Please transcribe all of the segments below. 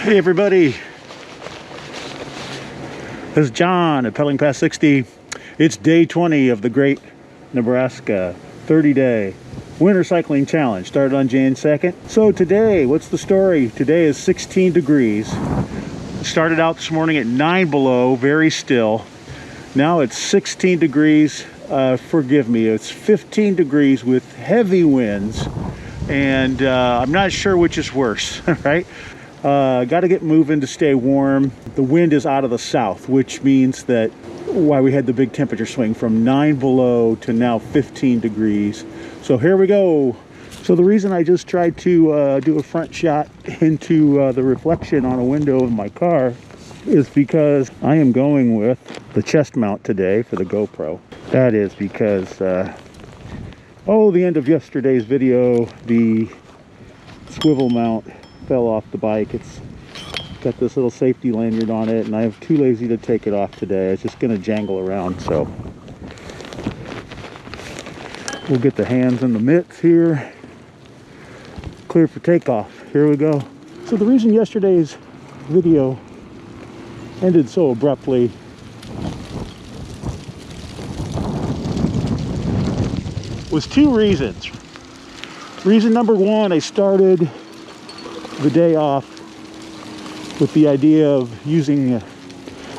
Hey everybody, this is John at Pedaling Past 60. It's day 20 of the Great Nebraska 30-day winter cycling challenge. Started on Jan 2nd. So today, what's the story? Today is 16 degrees. Started out this morning at 9 below, very still. Now it's 16 degrees. Forgive me, it's 15 degrees with heavy winds. And I'm not sure which is worse, right? Got to get moving to stay warm. The wind is out of the south, which means that why we had the big temperature swing from 9 below to now 15 degrees. So here we go. So the reason I just tried to do a front shot into the reflection on a window of my car is because I am going with the chest mount today for the GoPro. That is because, the end of yesterday's video, the swivel mount fell off the bike. It's got this little safety lanyard on it, and I'm too lazy to take it off today. It's just going to jangle around, so we'll get the hands and the mitts here clear for takeoff. Here we go. So the reason yesterday's video ended so abruptly was two reasons. Reason number one, I started the day off with the idea of using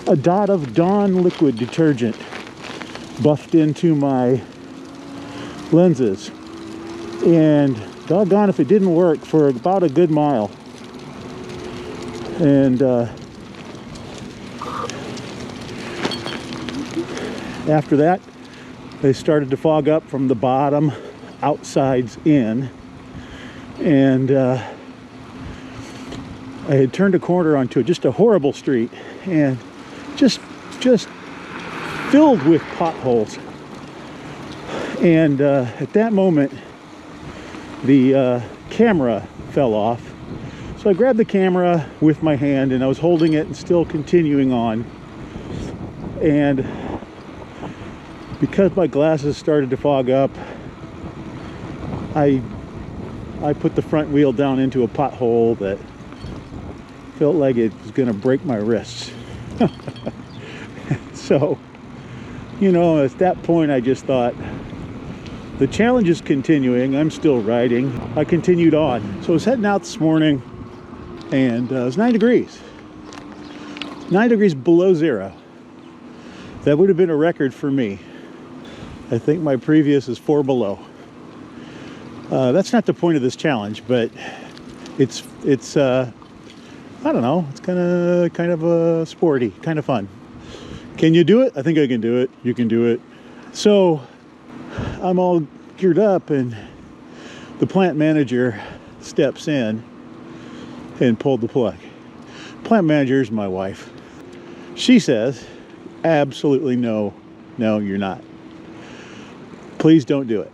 a dot of Dawn liquid detergent buffed into my lenses, and doggone if it didn't work for about a good mile. And after that, they started to fog up from the bottom, outsides in, and I had turned a corner onto just a horrible street, and just filled with potholes. And at that moment, the camera fell off. So I grabbed the camera with my hand, and I was holding it and still continuing on. And because my glasses started to fog up, I put the front wheel down into a pothole that felt like it was going to break my wrists. So, at that point I just thought, the challenge is continuing. I'm still riding. I continued on. So I was heading out this morning, and it was 9 degrees. 9 degrees below zero. That would have been a record for me. I think my previous is 4 below. That's not the point of this challenge, but it's I don't know, it's kind of sporty, kind of fun. Can you do it? I think I can do it. You can do it. So I'm all geared up, and the plant manager steps in and pulled the plug. Plant manager is my wife. She says, absolutely no, you're not. Please don't do it.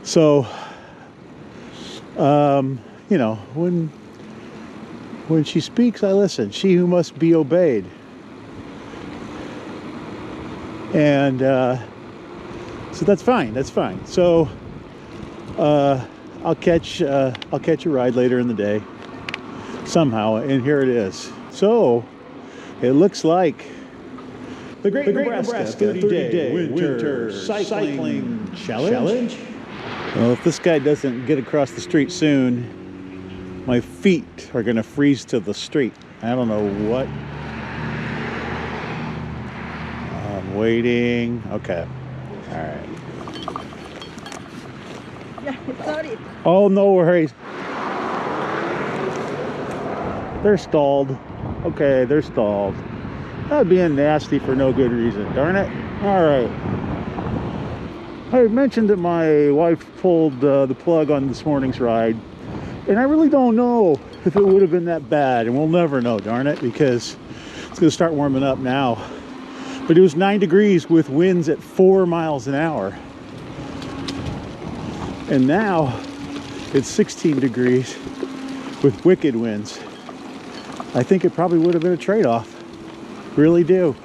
So, when she speaks, I listen. She who must be obeyed. And so that's fine. That's fine. So I'll catch a ride later in the day somehow. And here it is. So it looks like the Great Nebraska 30-day winter cycling challenge. Well, if this guy doesn't get across the street soon, my feet are going to freeze to the street. I don't know what. I'm waiting. Okay. All right. Yeah, sorry. Oh, no worries. They're stalled. Okay, they're stalled. That being nasty for no good reason. Darn it. All right. I mentioned that my wife pulled the plug on this morning's ride. And I really don't know if it would have been that bad, and we'll never know, darn it, because it's going to start warming up now. But it was 9 degrees with winds at 4 miles an hour. And now it's 16 degrees with wicked winds. I think it probably would have been a trade-off. Really do.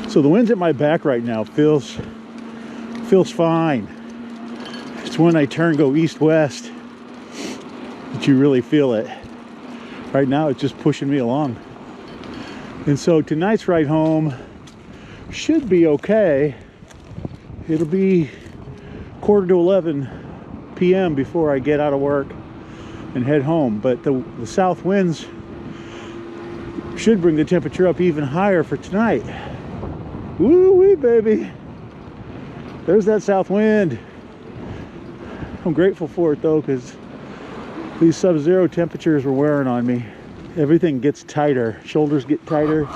So the winds at my back right now feels fine. It's when I turn, go east-west, that you really feel it. Right now it's just pushing me along. And so tonight's ride home should be okay. It'll be quarter to 11 p.m. before I get out of work and head home. But the south winds should bring the temperature up even higher for tonight. Woo-wee, baby. There's that south wind. I'm grateful for it though, because these sub-zero temperatures were wearing on me. Everything gets tighter. Shoulders get tighter.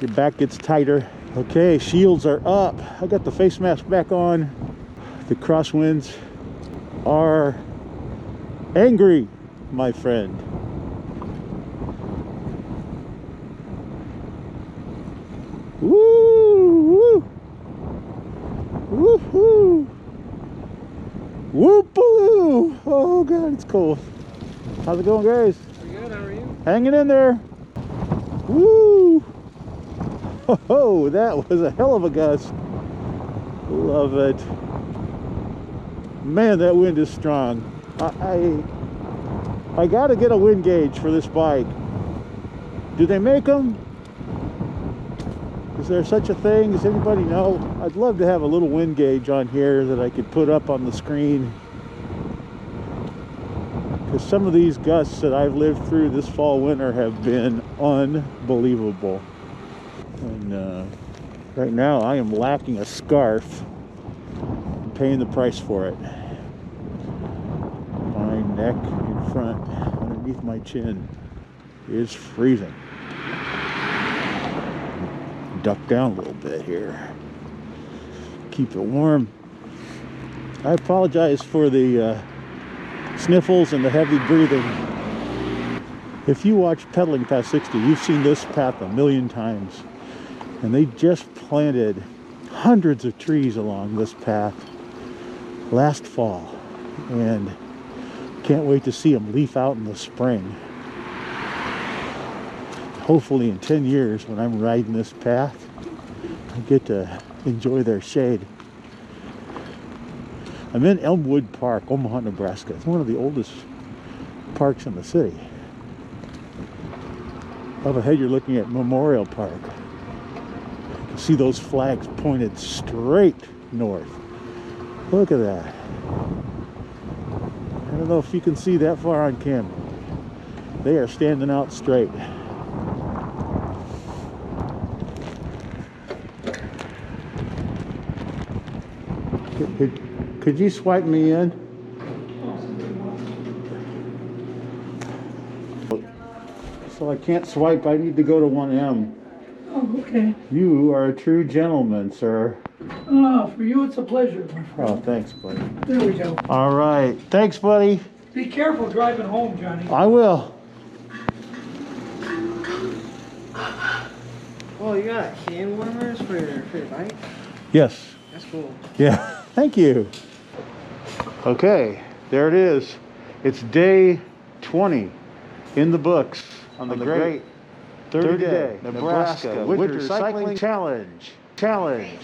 Your back gets tighter. Okay, shields are up. I got the face mask back on. The crosswinds are angry, my friend. Woo! Woo! Woohoo! Whoopaloo! Oh god, it's cold. How's it going, guys? Pretty good, how are you? Hanging in there. Woo! Oh, that was a hell of a gust. Love it. Man, that wind is strong. I gotta get a wind gauge for this bike. Do they make them? Is there such a thing? Does anybody know? I'd love to have a little wind gauge on here that I could put up on the screen. Because some of these gusts that I've lived through this fall winter have been unbelievable. And right now I am lacking a scarf. I'm paying the price for it. My neck in front, underneath my chin, is freezing. Duck down a little bit here. Keep it warm. I apologize for the sniffles and the heavy breathing. If you watch Pedaling Past 60, you've seen this path a million times. And they just planted hundreds of trees along this path last fall. And can't wait to see them leaf out in the spring. Hopefully in 10 years when I'm riding this path, I get to enjoy their shade. I'm in Elmwood Park, Omaha, Nebraska. It's one of the oldest parks in the city. Up ahead you're looking at Memorial Park. You can see those flags pointed straight north. Look at that. I don't know if you can see that far on camera. They are standing out straight. Could you swipe me in? So I can't swipe, I need to go to 1M. Oh, okay. You are a true gentleman, sir. Oh, for you it's a pleasure, my friend. Oh, thanks, buddy. There we go. All right. Thanks, buddy. Be careful driving home, Johnny. I will. Oh, you got hand warmers for your bike? Yes. That's cool. Yeah. Thank you. Okay. There it is. It's day 20 in the books on the great 30-day Nebraska Winter Cycling Challenge. Challenge.